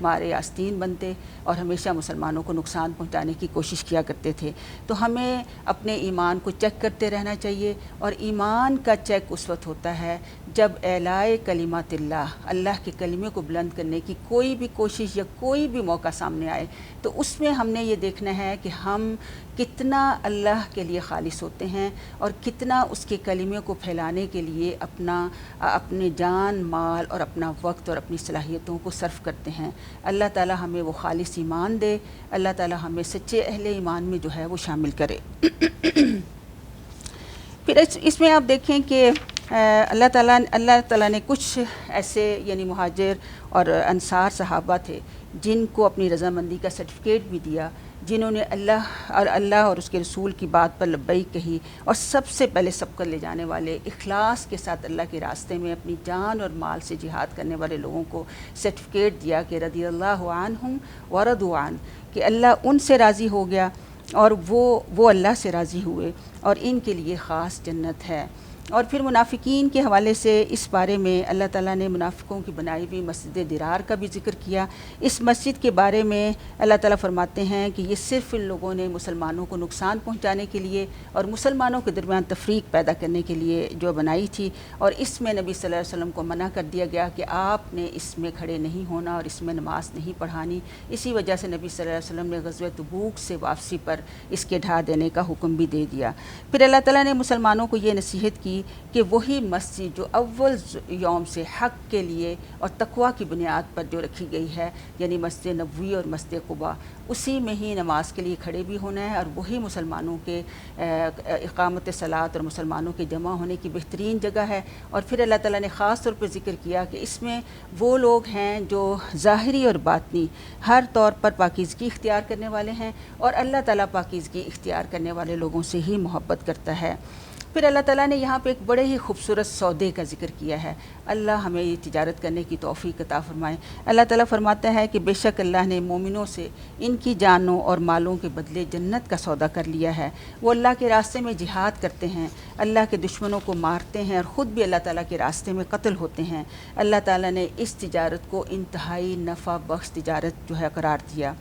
مارے آستین بنتے اور ہمیشہ مسلمانوں کو نقصان پہنچانے کی کوشش کیا کرتے تھے۔ تو ہمیں اپنے ایمان کو چیک کرتے رہنا چاہیے، اور ایمان کا چیک اس وقت ہوتا ہے جب اعلاء کلمات اللہ کے کلمے کو بلند کرنے کی کوئی بھی کوشش یا کوئی بھی موقع سامنے آئے، تو اس میں ہم نے یہ دیکھنا ہے کہ ہم کتنا اللہ کے لیے خالص ہوتے ہیں اور کتنا اس کے کلمے کو پھیلانے کے لیے اپنے جان مال اور اپنا وقت اور اپنی صلاحیتوں کو صرف کرتے ہیں۔ اللہ تعالی ہمیں وہ خالص ایمان دے، اللہ تعالی ہمیں سچے اہل ایمان میں جو ہے وہ شامل کرے۔ پھر اس میں آپ دیکھیں کہ اللہ تعالیٰ نے کچھ ایسے یعنی مہاجر اور انصار صحابہ تھے جن کو اپنی رضامندی کا سرٹیفکیٹ بھی دیا، جنہوں نے اللہ اور اس کے رسول کی بات پر لبیک کہی، اور سب سے پہلے سبقت لے جانے والے اخلاص کے ساتھ اللہ کے راستے میں اپنی جان اور مال سے جہاد کرنے والے لوگوں کو سرٹیفکیٹ دیا کہ رضی اللہ عنہم ورضوا عنہ، کہ اللہ ان سے راضی ہو گیا اور وہ اللہ سے راضی ہوئے، اور ان کے لیے خاص جنت ہے۔ اور پھر منافقین کے حوالے سے اس بارے میں اللہ تعالیٰ نے منافقوں کی بنائی ہوئی مسجد درار کا بھی ذکر کیا۔ اس مسجد کے بارے میں اللہ تعالیٰ فرماتے ہیں کہ یہ صرف ان لوگوں نے مسلمانوں کو نقصان پہنچانے کے لیے اور مسلمانوں کے درمیان تفریق پیدا کرنے کے لیے جو بنائی تھی، اور اس میں نبی صلی اللہ علیہ وسلم کو منع کر دیا گیا کہ آپ نے اس میں کھڑے نہیں ہونا اور اس میں نماز نہیں پڑھانی۔ اسی وجہ سے نبی صلی اللہ علیہ وسلم نے غزوہ تبوک سے واپسی پر اس کے ڈھا دینے کا حکم بھی دے دیا۔ پھر اللہ تعالیٰ نے مسلمانوں کو یہ نصیحت کی کہ وہی مسجد جو اول یوم سے حق کے لیے اور تقوی کی بنیاد پر جو رکھی گئی ہے، یعنی مسجد نبوی اور مسجد قباء، اسی میں ہی نماز کے لیے کھڑے بھی ہونا ہے، اور وہی مسلمانوں کے اقامت صلاۃ اور مسلمانوں کے جمع ہونے کی بہترین جگہ ہے۔ اور پھر اللہ تعالیٰ نے خاص طور پر ذکر کیا کہ اس میں وہ لوگ ہیں جو ظاہری اور باطنی ہر طور پر پاکیزگی اختیار کرنے والے ہیں، اور اللہ تعالیٰ پاکیزگی اختیار کرنے والے لوگوں سے ہی محبت کرتا ہے۔ پھر اللہ تعالیٰ نے یہاں پہ ایک بڑے ہی خوبصورت سودے کا ذکر کیا ہے۔ اللہ ہمیں یہ تجارت کرنے کی توفیق عطا فرمائے۔ اللہ تعالیٰ فرماتا ہے کہ بے شک اللہ نے مومنوں سے ان کی جانوں اور مالوں کے بدلے جنت کا سودا کر لیا ہے۔ وہ اللہ کے راستے میں جہاد کرتے ہیں، اللہ کے دشمنوں کو مارتے ہیں، اور خود بھی اللہ تعالیٰ کے راستے میں قتل ہوتے ہیں۔ اللہ تعالیٰ نے اس تجارت کو انتہائی نفع بخش تجارت جو ہے قرار دیا۔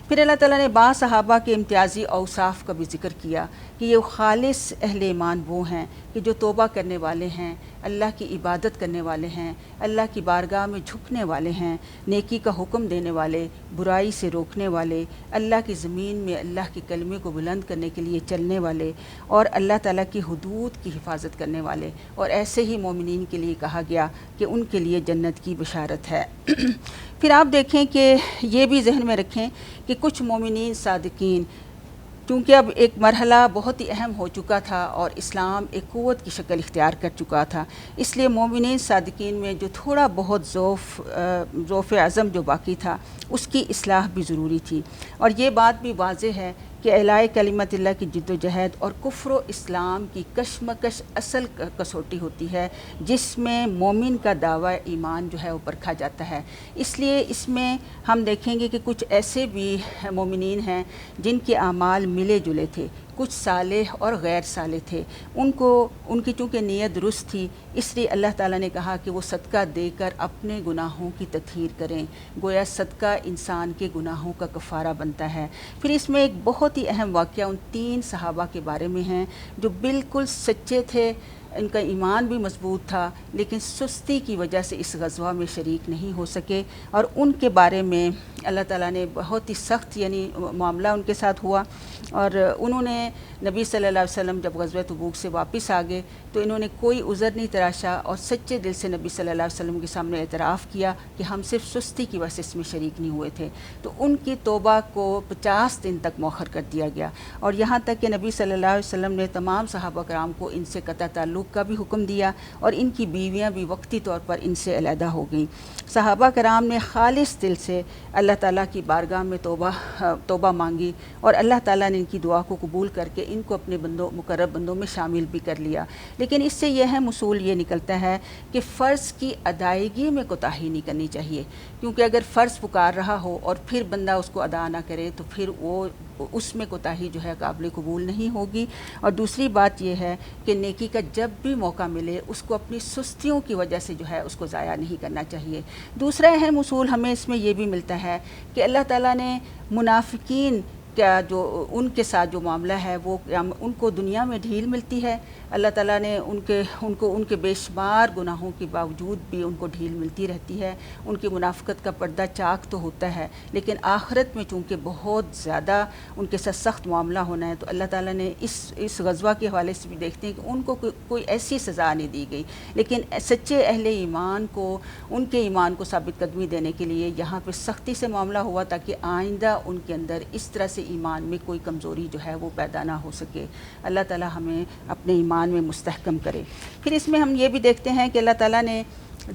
پھر اللہ تعالیٰ نے بعض صحابہ کے امتیازی اوصاف کا بھی ذکر کیا کہ یہ خالص اہل ایمان وہ ہیں کہ جو توبہ کرنے والے ہیں، اللہ کی عبادت کرنے والے ہیں، اللہ کی بارگاہ میں جھکنے والے ہیں، نیکی کا حکم دینے والے، برائی سے روکنے والے، اللہ کی زمین میں اللہ کے کلمے کو بلند کرنے کے لیے چلنے والے، اور اللہ تعالیٰ کی حدود کی حفاظت کرنے والے۔ اور ایسے ہی مومنین کے لیے کہا گیا کہ ان کے لیے جنت کی بشارت ہے۔ پھر آپ دیکھیں کہ یہ بھی ذہن میں رکھیں کہ کچھ مومنین صادقین، کیونکہ اب ایک مرحلہ بہت ہی اہم ہو چکا تھا اور اسلام ایک قوت کی شکل اختیار کر چکا تھا، اس لیے مومنین صادقین میں جو تھوڑا بہت ضعف عزم جو باقی تھا اس کی اصلاح بھی ضروری تھی۔ اور یہ بات بھی واضح ہے کہ اعلاء کلمت اللہ کی جد و جہد اور کفر و اسلام کی کشمکش اصل کسوٹی ہوتی ہے، جس میں مومن کا دعویٰ ایمان جو ہے وہ پرکھا جاتا ہے۔ اس لیے اس میں ہم دیکھیں گے کہ کچھ ایسے بھی مومنین ہیں جن کے اعمال ملے جلے تھے، کچھ صالح اور غیر صالح تھے، ان کی چونکہ نیت درست تھی، اس لیے اللہ تعالیٰ نے کہا کہ وہ صدقہ دے کر اپنے گناہوں کی تطہیر کریں، گویا صدقہ انسان کے گناہوں کا کفارہ بنتا ہے۔ پھر اس میں ایک بہت ہی اہم واقعہ ان 3 صحابہ کے بارے میں ہیں جو بالکل سچے تھے، ان کا ایمان بھی مضبوط تھا، لیکن سستی کی وجہ سے اس غزوہ میں شریک نہیں ہو سکے، اور ان کے بارے میں اللہ تعالیٰ نے بہت ہی سخت معاملہ ان کے ساتھ ہوا، اور انہوں نے نبی صلی اللہ علیہ وسلم جب غزوہ تبوک سے واپس آ گئے تو انہوں نے کوئی عذر نہیں تراشا اور سچے دل سے نبی صلی اللہ علیہ وسلم کے سامنے اعتراف کیا کہ ہم صرف سستی کی وجہ سے اس میں شریک نہیں ہوئے تھے۔ تو ان کی توبہ کو 50 دن تک مؤخر کر دیا گیا، اور یہاں تک کہ نبی صلی اللہ علیہ وسلم نے تمام صحابہ کرام کو ان سے قطع تعلق کا بھی حکم دیا، اور ان کی بیویاں بھی وقتی طور پر ان سے علیحدہ ہو گئیں۔ صحابہ کرام نے خالص دل سے اللہ تعالیٰ کی بارگاہ میں توبہ مانگی، اور اللہ تعالیٰ نے ان کی دعا کو قبول کر کے ان کو اپنے مقرب بندوں میں شامل بھی کر لیا۔ لیکن اس سے یہ ہے اصول یہ نکلتا ہے کہ فرض کی ادائیگی میں کوتاہی نہیں کرنی چاہیے، کیونکہ اگر فرض پکار رہا ہو اور پھر بندہ اس کو ادا نہ کرے تو پھر وہ اس میں کوتاہی جو ہے قابل قبول نہیں ہوگی۔ اور دوسری بات یہ ہے کہ نیکی کا جب بھی موقع ملے اس کو اپنی سستیوں کی وجہ سے جو ہے اس کو ضائع نہیں کرنا چاہیے۔ دوسرا اہم اصول ہمیں اس میں یہ بھی ملتا ہے کہ اللہ تعالیٰ نے منافقین کا جو ان کے ساتھ جو معاملہ ہے وہ ان کو دنیا میں ڈھیل ملتی ہے، اللہ تعالیٰ نے ان کے بے شمار گناہوں کے باوجود بھی ان کو ڈھیل ملتی رہتی ہے، ان کی منافقت کا پردہ چاک تو ہوتا ہے، لیکن آخرت میں چونکہ بہت زیادہ ان کے ساتھ سخت معاملہ ہونا ہے، تو اللہ تعالیٰ نے اس غزوہ کے حوالے سے بھی دیکھتے ہیں کہ ان کو کوئی ایسی سزا نہیں دی گئی، لیکن سچے اہل ایمان کو ان کے ایمان کو ثابت قدمی دینے کے لیے یہاں پہ سختی سے معاملہ ہوا تاکہ آئندہ ان کے اندر اس طرح سے ایمان میں کوئی کمزوری جو ہے وہ پیدا نہ ہو سکے۔ اللہ تعالیٰ ہمیں اپنے ایمان میں مستحکم کرے۔ پھر اس میں ہم یہ بھی دیکھتے ہیں کہ اللہ تعالیٰ نے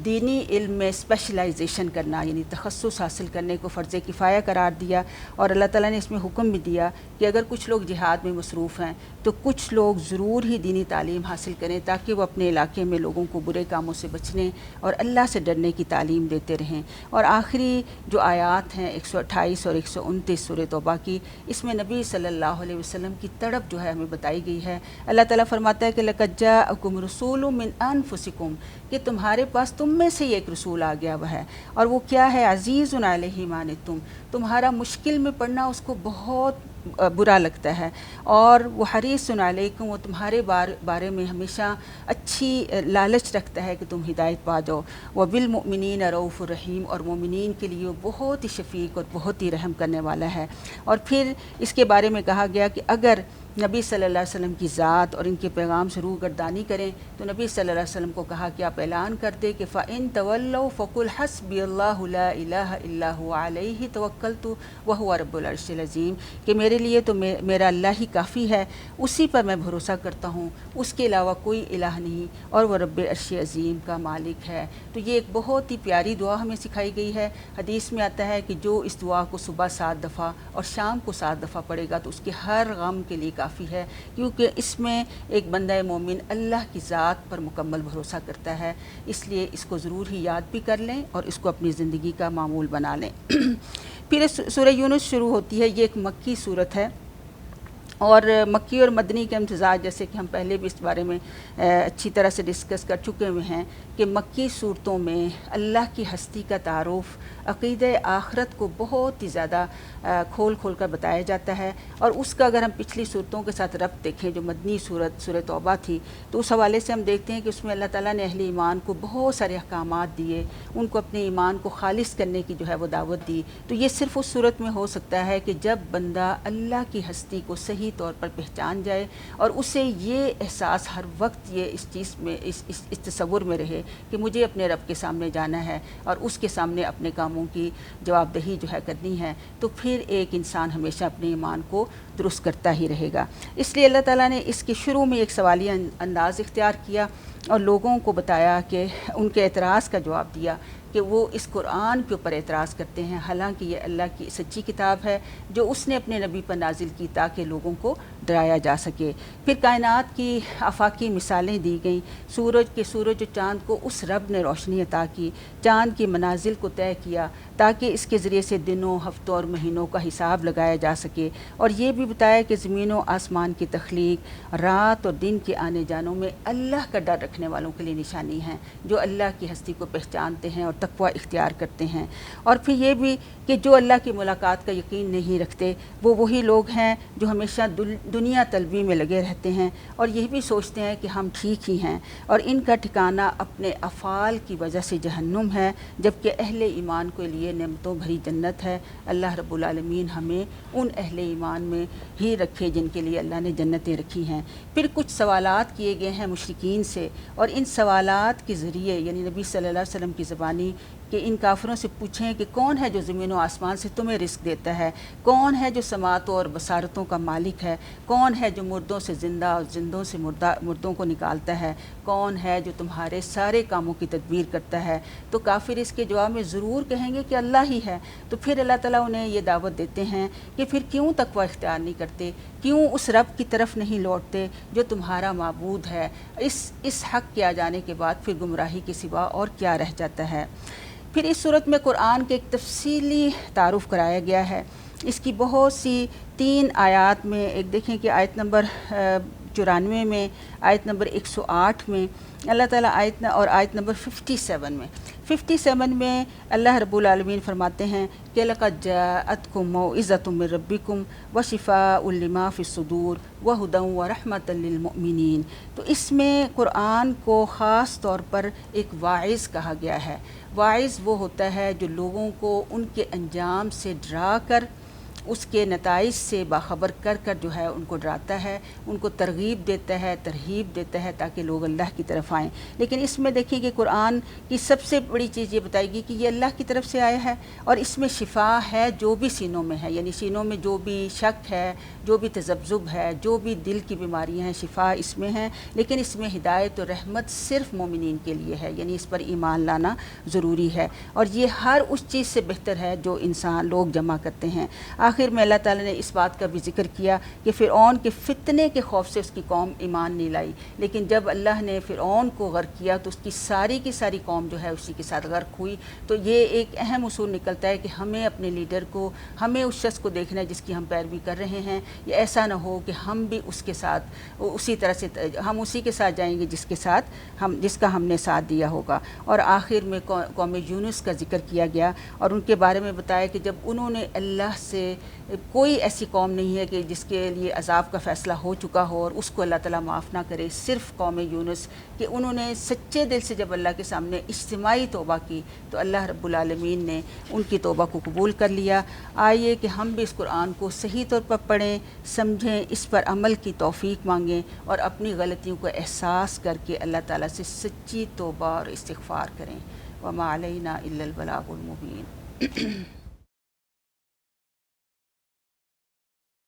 دینی علم میں اسپیشلائزیشن کرنا یعنی تخصص حاصل کرنے کو فرض کفایہ قرار دیا، اور اللہ تعالیٰ نے اس میں حکم بھی دیا کہ اگر کچھ لوگ جہاد میں مصروف ہیں تو کچھ لوگ ضرور ہی دینی تعلیم حاصل کریں تاکہ وہ اپنے علاقے میں لوگوں کو برے کاموں سے بچنے اور اللہ سے ڈرنے کی تعلیم دیتے رہیں۔ اور آخری جو آیات ہیں 128 اور 129 سورہ توبہ کی، اس میں نبی صلی اللہ علیہ وسلم کی تڑپ جو ہے ہمیں بتائی گئی ہے۔ اللہ تعالیٰ فرماتا ہے کہ لَقَدْ جَاءَكُمْ رَسُولٌ مِّنْ أَنفُسِكُمْ، کہ تمہارے پاس تم میں سے ایک رسول آ گیا ہوا ہے، اور وہ کیا ہے؟ عزیز علیہ ما عنتم، تمہارا مشکل میں پڑنا اس کو بہت برا لگتا ہے، اور وہ حریص علیکم، وہ تمہارے بارے میں ہمیشہ اچھی لالچ رکھتا ہے کہ تم ہدایت پا جاؤ۔ وبالمؤمنین رؤوف الرحیم، اور مومنین کے لیے بہت ہی شفیق اور بہت ہی رحم کرنے والا ہے۔ اور پھر اس کے بارے میں کہا گیا کہ اگر نبی صلی اللہ علیہ وسلم کی ذات اور ان کے پیغام سے روگردانی کریں تو نبی صلی اللہ علیہ وسلم کو کہا کہ آپ اعلان کر دیں کہ فَإِن تَوَلَّوْا فَقُلْ حَسْبِيَ اللَّهُ لَا إِلَٰهَ إِلَّا هُوَ عَلَيْهِ تَوَكَّلْتُ وَهُوَ رَبُّ الْعَرْشِ الْعَظِيمِ، کہ میرے لیے تو میرا اللہ ہی کافی ہے، اسی پر میں بھروسہ کرتا ہوں، اس کے علاوہ کوئی الہ نہیں، اور وہ رب عرش عظیم کا مالک ہے۔ تو یہ ایک بہت ہی پیاری دعا ہمیں سکھائی گئی ہے۔ حدیث میں آتا ہے کہ جو اس دعا کو صبح 7 دفعہ اور شام کو 7 دفعہ پڑھے گا تو اس کے ہر غم کے لیے کافی ہے، کیونکہ اس میں ایک بندہ مومن اللہ کی ذات پر مکمل بھروسہ کرتا ہے۔ اس لیے اس کو ضرور ہی یاد بھی کر لیں اور اس کو اپنی زندگی کا معمول بنا لیں۔ پھر سورہ یونس شروع ہوتی ہے، یہ ایک مکی صورت ہے، اور مکی اور مدنی کے امتزاج جیسے کہ ہم پہلے بھی اس بارے میں اچھی طرح سے ڈسکس کر چکے ہوئے ہیں کہ مکی صورتوں میں اللہ کی ہستی کا تعارف، عقیدہ آخرت کو بہت ہی زیادہ کھول کر بتایا جاتا ہے، اور اس کا اگر ہم پچھلی صورتوں کے ساتھ ربط دیکھیں جو مدنی صورت سورہ توبہ تھی تو اس حوالے سے ہم دیکھتے ہیں کہ اس میں اللہ تعالیٰ نے اہل ایمان کو بہت سارے احکامات دیے، ان کو اپنے ایمان کو خالص کرنے کی جو ہے وہ دعوت دی۔ تو یہ صرف اس صورت میں ہو سکتا ہے کہ جب بندہ اللہ کی ہستی کو صحیح طور پر پہچان جائے اور اسے یہ احساس ہر وقت یہ اس چیز میں اس تصور میں رہے کہ مجھے اپنے رب کے سامنے جانا ہے اور اس کے سامنے اپنے کاموں کی جواب دہی جو ہے کرنی ہے، تو پھر ایک انسان ہمیشہ اپنے ایمان کو درست کرتا ہی رہے گا۔ اس لیے اللہ تعالیٰ نے اس کے شروع میں ایک سوالیہ انداز اختیار کیا اور لوگوں کو بتایا کہ ان کے اعتراض کا جواب دیا کہ وہ اس قرآن کے اوپر اعتراض کرتے ہیں، حالانکہ یہ اللہ کی سچی کتاب ہے جو اس نے اپنے نبی پر نازل کی تاکہ لوگوں کو ڈرایا جا سکے۔ پھر کائنات کی آفاقی مثالیں دی گئیں، سورج و چاند کو اس رب نے روشنی عطا کی، چاند کی منازل کو طے کیا تاکہ اس کے ذریعے سے دنوں، ہفتوں اور مہینوں کا حساب لگایا جا سکے، اور یہ بھی بتایا کہ زمین و آسمان کی تخلیق، رات اور دن کے آنے جانوں میں اللہ کا ڈر رکھنے والوں کے لیے نشانی ہیں، جو اللہ کی ہستی کو پہچانتے ہیں اور تقوی اختیار کرتے ہیں۔ اور پھر یہ بھی کہ جو اللہ کی ملاقات کا یقین نہیں رکھتے وہ وہی لوگ ہیں جو ہمیشہ دنیا طلبی میں لگے رہتے ہیں اور یہ بھی سوچتے ہیں کہ ہم ٹھیک ہی ہیں، اور ان کا ٹھکانہ اپنے افعال کی وجہ سے جہنم ہے، جبکہ اہل ایمان کے لیے نعمتوں بھری جنت ہے۔ اللہ رب العالمین ہمیں ان اہل ایمان میں ہی رکھے جن کے لیے اللہ نے جنتیں رکھی ہیں۔ پھر کچھ سوالات کیے گئے ہیں مشرکین سے اور ان سوالات کے ذریعے یعنی نبی صلی اللہ علیہ وسلم کی زبانی کہ ان کافروں سے پوچھیں کہ کون ہے جو زمین و آسمان سے تمہیں رزق دیتا ہے، کون ہے جو سماعتوں اور بصارتوں کا مالک ہے، کون ہے جو مردوں سے زندہ اور زندوں سے مردوں کو نکالتا ہے، کون ہے جو تمہارے سارے کاموں کی تدبیر کرتا ہے۔ تو کافر اس کے جواب میں ضرور کہیں گے کہ اللہ ہی ہے۔ تو پھر اللہ تعالیٰ انہیں یہ دعوت دیتے ہیں کہ پھر کیوں تقوی اختیار نہیں کرتے، کیوں اس رب کی طرف نہیں لوٹتے جو تمہارا معبود ہے۔ اس حق کے آ جانے کے بعد پھر گمراہی کے سوا اور کیا رہ جاتا ہے۔ پھر اس صورت میں قرآن کے ایک تفصیلی تعارف کرایا گیا ہے۔ اس کی بہت سی 3 آیات میں ایک دیکھیں کہ آیت نمبر 94 میں، آیت نمبر 108 میں اللہ تعالیٰ اور آیت نمبر 57 میں اللہ رب العالمین فرماتے ہیں کہ لَقَدْ جَاءَتْكُم مَوْعِظَةٌ مِّن رَّبِّكُمْ وَشِفَاءٌ لِّمَا فِي الصُّدُورِ وَهُدًى وَرَحْمَةً لِّلْمُؤْمِنِينَ۔ تو اس میں قرآن کو خاص طور پر ایک واعظ کہا گیا ہے۔ واعظ وہ ہوتا ہے جو لوگوں کو ان کے انجام سے ڈرا کر، اس کے نتائج سے باخبر کر جو ہے ان کو ڈراتا ہے، ان کو ترغیب دیتا ہے، ترہیب دیتا ہے تاکہ لوگ اللہ کی طرف آئیں۔ لیکن اس میں دیکھیں کہ قرآن کی سب سے بڑی چیز یہ بتائے گی کہ یہ اللہ کی طرف سے آیا ہے، اور اس میں شفا ہے جو بھی سینوں میں ہے، یعنی سینوں میں جو بھی شک ہے، جو بھی تذبذب ہے، جو بھی دل کی بیماریاں ہیں، شفا اس میں ہیں۔ لیکن اس میں ہدایت و رحمت صرف مومنین کے لیے ہے، یعنی اس پر ایمان لانا ضروری ہے، اور یہ ہر اس چیز سے بہتر ہے جو انسان لوگ جمع کرتے ہیں۔ آخر میں اللہ تعالیٰ نے اس بات کا بھی ذکر کیا کہ فرعون کے فتنے کے خوف سے اس کی قوم ایمان نہیں لائی، لیکن جب اللہ نے فرعون کو غرق کیا تو اس کی ساری قوم جو ہے اسی کے ساتھ غرق ہوئی۔ تو یہ ایک اہم اصول نکلتا ہے کہ ہمیں اپنے لیڈر کو، ہمیں اس شخص کو دیکھنا ہے جس کی ہم پیروی کر رہے ہیں۔ یہ ایسا نہ ہو کہ ہم بھی اس کے ساتھ اسی طرح سے ہم اسی کے ساتھ جائیں گے جس کا ہم نے ساتھ دیا ہوگا۔ اور آخر میں قوم یونس کا ذکر کیا گیا اور ان کے بارے میں بتایا کہ جب انہوں نے اللہ سے، کوئی ایسی قوم نہیں ہے کہ جس کے لیے عذاب کا فیصلہ ہو چکا ہو اور اس کو اللہ تعالیٰ معاف نہ کرے، صرف قوم یونس، کہ انہوں نے سچے دل سے جب اللہ کے سامنے اجتماعی توبہ کی تو اللہ رب العالمین نے ان کی توبہ کو قبول کر لیا۔ آئیے کہ ہم بھی اس قرآن کو صحیح طور پر پڑھیں، سمجھیں، اس پر عمل کی توفیق مانگیں اور اپنی غلطیوں کو احساس کر کے اللہ تعالیٰ سے سچی توبہ اور استغفار کریں۔ وما علینا الا البلاغ المبین۔